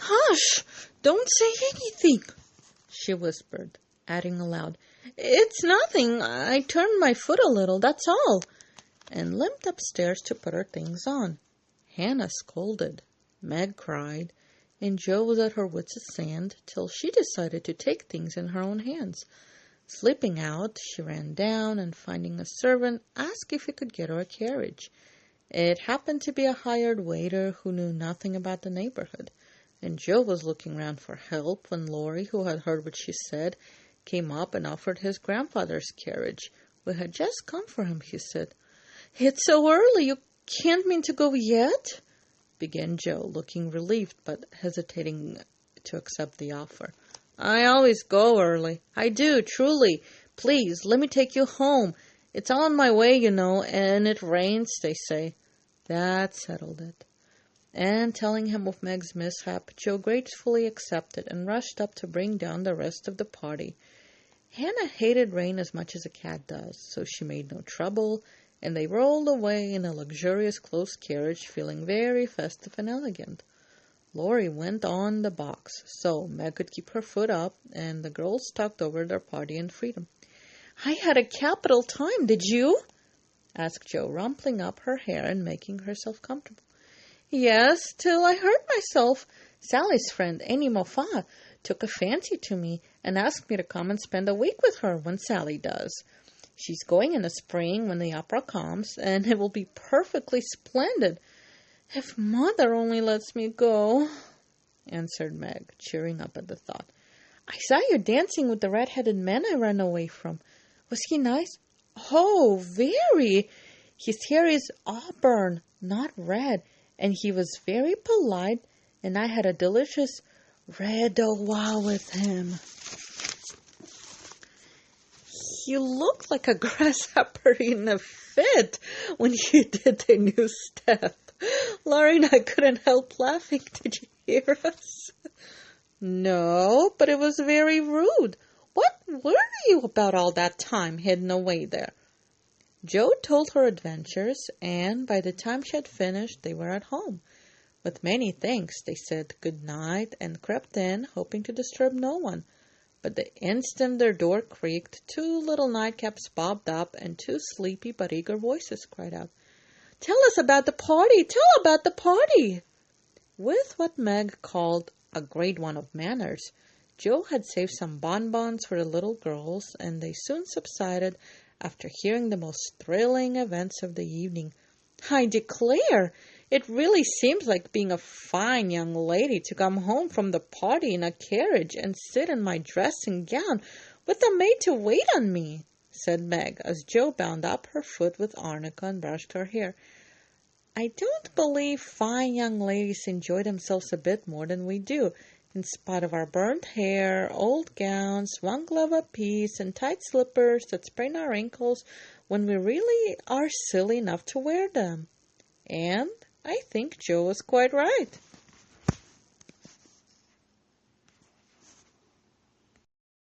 "Hush! Don't say anything," she whispered, adding aloud, "It's nothing. I turned my foot a little, that's all," and limped upstairs to put her things on. Hannah scolded, Meg cried, and Jo was at her wits' end till she decided to take things in her own hands. Slipping out, she ran down and, finding a servant, asked if he could get her a carriage. It happened to be a hired waiter who knew nothing about the neighborhood, and Jo was looking round for help when Laurie, who had heard what she said, came up and offered his grandfather's carriage. "We had just come for him," he said. "It's so early, you can't mean to go yet?" began Jo, looking relieved but hesitating to accept the offer. "I always go early. I do, truly. Please, let me take you home. It's all on my way, you know, and it rains, they say." That settled it. And telling him of Meg's mishap, Jo gratefully accepted and rushed up to bring down the rest of the party. Hannah hated rain as much as a cat does, so she made no trouble, and they rolled away in a luxurious closed carriage, feeling very festive and elegant. Laurie went on the box, so Meg could keep her foot up, and the girls talked over their party and freedom. "I had a capital time, did you?" asked Jo, rumpling up her hair and making herself comfortable. "Yes, till I hurt myself. Sally's friend, Annie Moffat, took a fancy to me and asked me to come and spend a week with her when Sally does. She's going in the spring when the opera comes, and it will be perfectly splendid. If Mother only lets me go," answered Meg, cheering up at the thought. "I saw you dancing with the red-headed man I ran away from. Was he nice?" "Oh, very. His hair is auburn, not red, and he was very polite, and I had a delicious redowa with him." "You looked like a grasshopper in a fit when you did the new step. Laurie and I couldn't help laughing. Did you hear us?" "No, but it was very rude. What were you about all that time hidden away there?" Jo told her adventures, and by the time she had finished, they were at home. With many thanks, they said good night and crept in, hoping to disturb no one. But the instant their door creaked, 2 little nightcaps bobbed up, and 2 sleepy but eager voices cried out, "Tell us about the party! Tell about the party!" With what Meg called a great one of manners, Jo had saved some bonbons for the little girls, and they soon subsided after hearing the most thrilling events of the evening. "I declare, it really seems like being a fine young lady to come home from the party in a carriage and sit in my dressing gown with a maid to wait on me," said Meg, as Jo bound up her foot with arnica and brushed her hair. "I don't believe fine young ladies enjoy themselves a bit more than we do, in spite of our burnt hair, old gowns, 1 glove apiece, and tight slippers that sprain our ankles when we really are silly enough to wear them." And I think Jo was quite right.